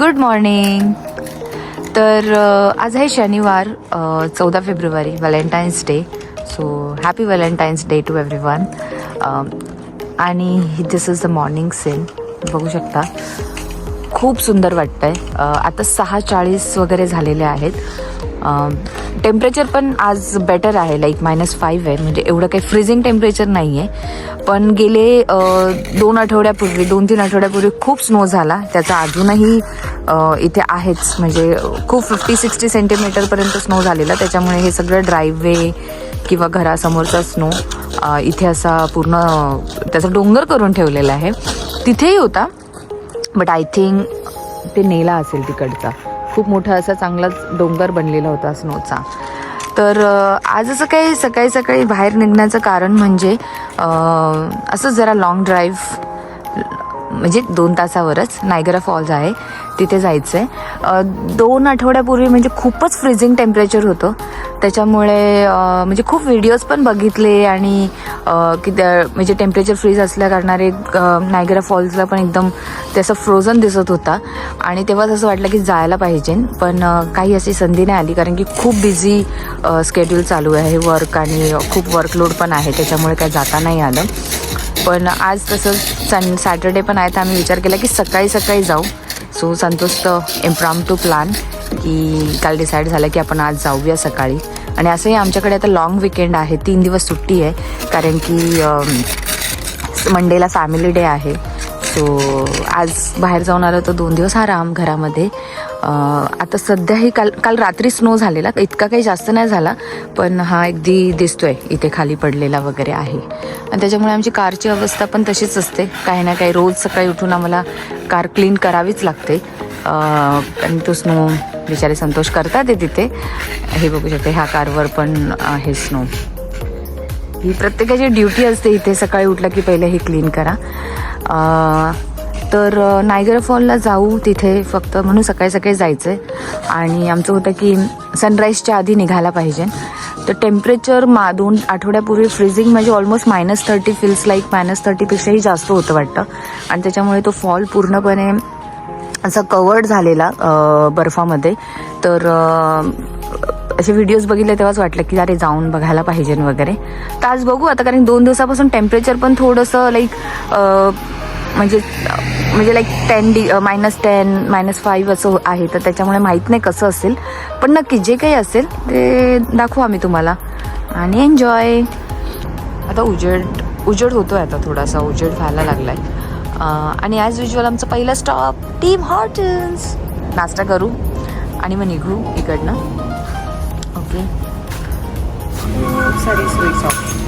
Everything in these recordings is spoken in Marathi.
Good morning. तर आज आहे शनिवार 14 फेब्रुवारी, Valentine's day. So happy Valentine's day to everyone. आणि this is the morning scene. बघू शकता खूप सुंदर वाटतंय. आता 6:40 वगैरे झालेले आहेत. टेम्परेचर पण आज बेटर आहे, लाईक -5 आहे, म्हणजे एवढं काही फ्रीजिंग टेम्परेचर नाही आहे. पण गेले 2 आठवड्यापूर्वी 2-3 आठवड्यापूर्वी खूप स्नो झाला. त्याचा अजूनही इथे आहेच, म्हणजे खूप 50-60 सेंटीमीटरपर्यंत स्नो झालेला. त्याच्यामुळे हे सगळं ड्राईव्हवे किंवा घरासमोरचा स्नो इथे असा पूर्ण त्याचा डोंगर करून ठेवलेला आहे. तिथेही होता, बट आय थिंक ते नेला असेल तिकडचा. खूप मोठा असा चांगलाच डोंगर बनलेला होता स्नोचा. तर आज असं काही सकाळी सकाळी बाहेर निघण्याचं कारण म्हणजे असं जरा लॉंग ड्राईव्ह, म्हणजे 2 तासावरच नायगरा फॉल्स आहे तिथे जायचं आहे. 2 आठवड्यापूर्वी म्हणजे खूपच फ्रीजिंग टेम्परेचर होतं. त्याच्यामुळे म्हणजे खूप व्हिडिओज पण बघितले आणि की म्हणजे टेम्परेचर फ्रीज असल्या कारणाने नायगरा फॉल्सला पण एकदम त्याचं फ्रोझन दिसत होता. आणि तेव्हाच असं वाटलं की जायला पाहिजे, पण काही अशी संधी नाही आली, कारण की खूप बिझी स्केड्यूल चालू आहे, वर्क आणि खूप वर्कलोड पण आहे, त्याच्यामुळे काय जाता नाही आलं. पण आज तसं सॅटर्डे पण आहे, तर आम्ही विचार केला की सकाळी सकाळी जाऊ. सो संतोषचं इम्प्रॉम्प्टू प्लॅन की काल डिसाईड झालं की आपण आज जाऊया सकाळी. आणि असंही आमच्याकडे आता लॉंग विकेंड आहे, 3 दिवस सुट्टी आहे, कारण की मंडेला फॅमिली डे आहे. सो आज बाहेर जाऊन आलं तर 2 दिवस आराम घरामध्ये. आता सध्याही काल रात्री स्नो झालेला, इतका काही जास्त नाही झाला, पण हा अगदी दिसतोय इथे खाली पडलेला वगैरे आहे. आणि त्याच्यामुळे आमची कारची अवस्था पण तशीच असते, काही ना काही रोज सकाळी उठून आम्हाला कार क्लीन करावीच लागते. आणि तो स्नो बिचारे संतोष करतात ते तिथे. हे बघू शकते, ह्या कारवर पण आहे स्नो. ही प्रत्येकाची ड्युटी असते इथे, सकाळी उठलं की पहिले हे क्लीन करा. तर नायगरा फॉलला जाऊ तिथे फक्त म्हणून सकाळी सकाळी जायचं आहे. आणि आमचं होतं की सनराईजच्या आधी निघायला पाहिजे. तर टेम्परेचर 2 आठवड्यापूर्वी फ्रीजिंग म्हणजे ऑलमोस्ट -30 फील्स लाईक -30पेक्षाही जास्त होतं वाटतं. आणि त्याच्यामुळे तो फॉल पूर्णपणे असा कवर्ड झालेला बर्फामध्ये. तर असे व्हिडिओज बघितले तेव्हाच वाटलं की अरे जाऊन बघायला पाहिजे वगैरे. तर आज बघू आता, कारण 2 दिवसापासून टेम्परेचर पण थोडंसं लाईक म्हणजे लाईक -10 -5 असं आहे. तर त्याच्यामुळे माहीत नाही कसं असेल, पण नक्की जे काही असेल ते दाखवू आम्ही तुम्हाला. आणि एन्जॉय. आता उजेड होतोय, आता थोडासा उजेड व्हायला लागलाय. आणि ॲज युजल आमचा पहिला स्टॉप टीम हॉटेल्स. नाश्ता करू आणि मग निघू इकडनं. ओके, खूप सारी स्वीट्स ऑप्शन.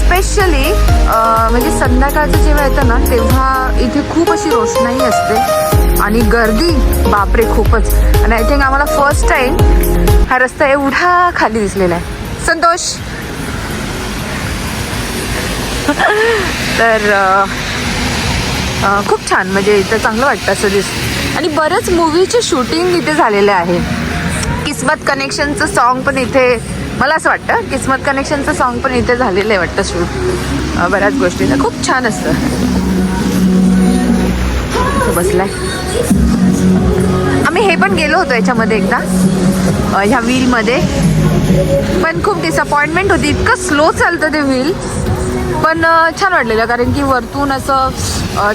स्पेशली म्हणजे संध्याकाळचं जेव्हा येतं ना, तेव्हा इथे खूप अशी रोषणाई असते आणि गर्दी बापरे खूपच. आणि आय थिंक आम्हाला फर्स्ट टाइम हा रस्ता एवढा खाली दिसलेला आहे. संतोष तर खूप छान, म्हणजे इथं चांगलं वाटतं असं दिसतं. आणि बरंच मूवीचे शूटिंग इथे झालेले आहे. किस्मत कनेक्शनचं सॉन्ग पण इथे, मला असं वाटतं किस्मत कनेक्शनचं सॉन्ग पण इथे झालेलं आहे वाटतं शूट. बऱ्याच गोष्टी खूप छान असतं. बसलाय. आम्ही हे पण गेलो होतो याच्यामध्ये एकदा, ह्या व्हीलमध्ये, पण खूप डिसअपॉइंटमेंट होती. इतकं स्लो चालतं ते व्हील, पण छान वाटलेलं कारण की वरतून असं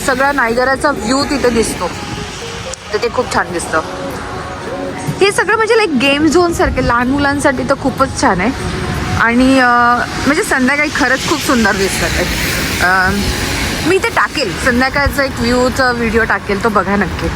सगळा नायगराचा व्ह्यू तिथे दिसतो, तर ते खूप छान दिसतं. हे सगळं म्हणजे लाईक गेम झोन सारखे लहान मुलांसाठी तर खूपच छान आहे. आणि म्हणजे संध्याकाळी खरंच खूप सुंदर दिसतात आहे. मी ते टाकेल, संध्याकाळचा एक व्ह्यूचा व्हिडिओ टाकेल, तो बघा नक्की.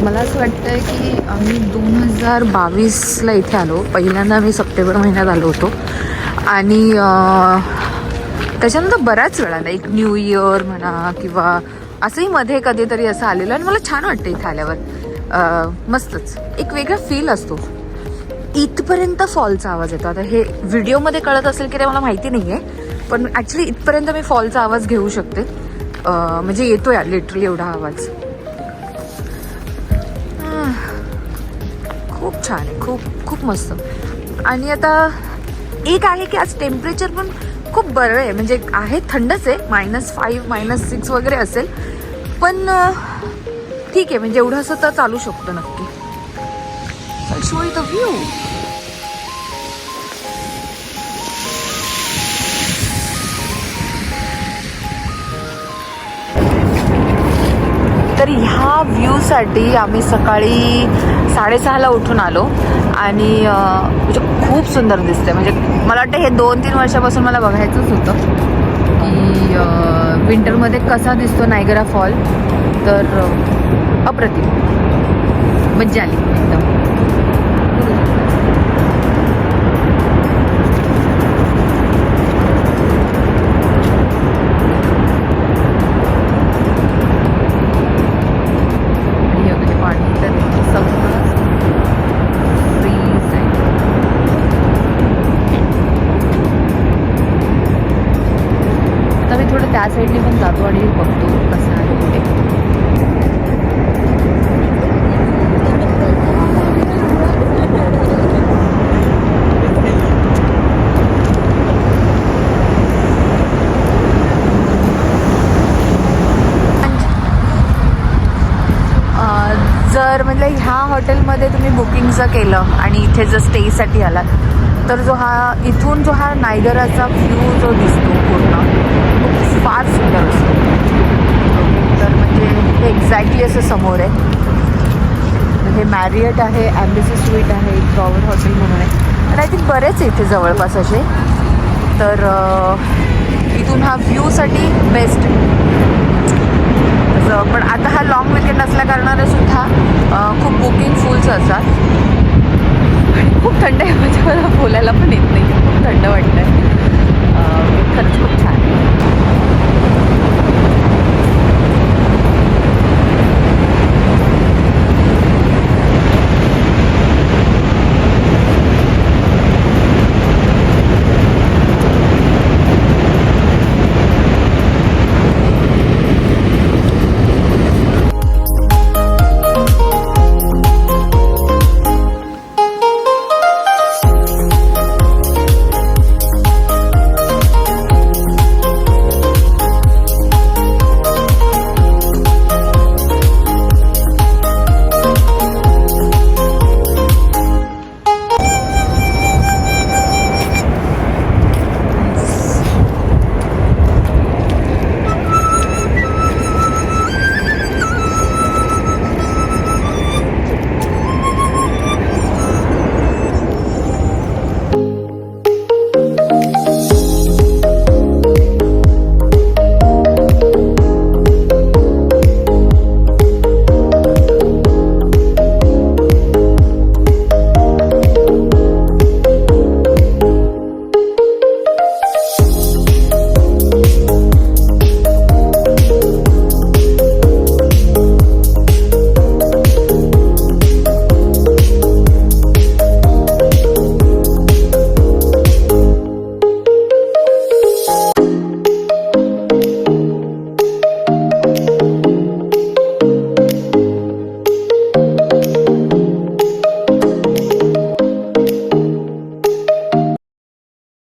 मला असं वाटतं की आम्ही 2022ला इथे आलो. पहिल्यांदा आम्ही सप्टेंबर महिन्यात आलो होतो. आणि त्याच्यानंतर बऱ्याच वेळा एक न्यू इयर म्हणा किंवा असंही मध्ये कधीतरी असं आलेलं. आणि मला छान वाटतं इथे आल्यावर. मस्तच एक वेगळा फील असतो. इथपर्यंत फॉलचा आवाज येतो. आता हे व्हिडिओमध्ये कळत असेल की ते मला माहिती नाही आहे, पण ॲक्च्युली इथपर्यंत मी फॉलचा आवाज घेऊ शकते. म्हणजे येतो या लिटरली एवढा आवाज. खूप छान आहे, खूप खूप मस्त. आणि आता एक आहे की आज टेम्परेचर पण खूप बरं आहे. म्हणजे आहे, थंडच आहे, -5 -6 वगैरे असेल, पण ठीक आहे. म्हणजे एवढं असं तर चालू शकतं नक्की. Show the view. तर ह्या व्ह्यूसाठी आम्ही सकाळी 6:30ला उठून आलो. आणि म्हणजे खूप सुंदर दिसते. म्हणजे मला वाटतं हे 2-3 वर्षापासून मला बघायचंच होतं की विंटरमध्ये कसा दिसतो नायगरा फॉल. तर अप्रतिम, मज्जा आली एकदम. त्या साईडने पण जातो आणि बघतो कसं आहे कुठे. जर म्हणजे ह्या हॉटेलमध्ये तुम्ही बुकिंगचं केलं आणि इथे जर स्टेसाठी आलात, तर इथून जो हा नायगराचा व्ह्यू जो दिसतो पूर्ण, फार सुंदर असतो. तर म्हणजे हे एक्झॅक्टली असं समोर आहे. हे मॅरियट आहे, ॲम्बेसी स्वीट आहे, टॉवर हॉटेल म्हणून आहे. आणि आय थिंक बरेच इथे जवळपास असे. तर इथून हा व्ह्यूसाठी बेस्ट.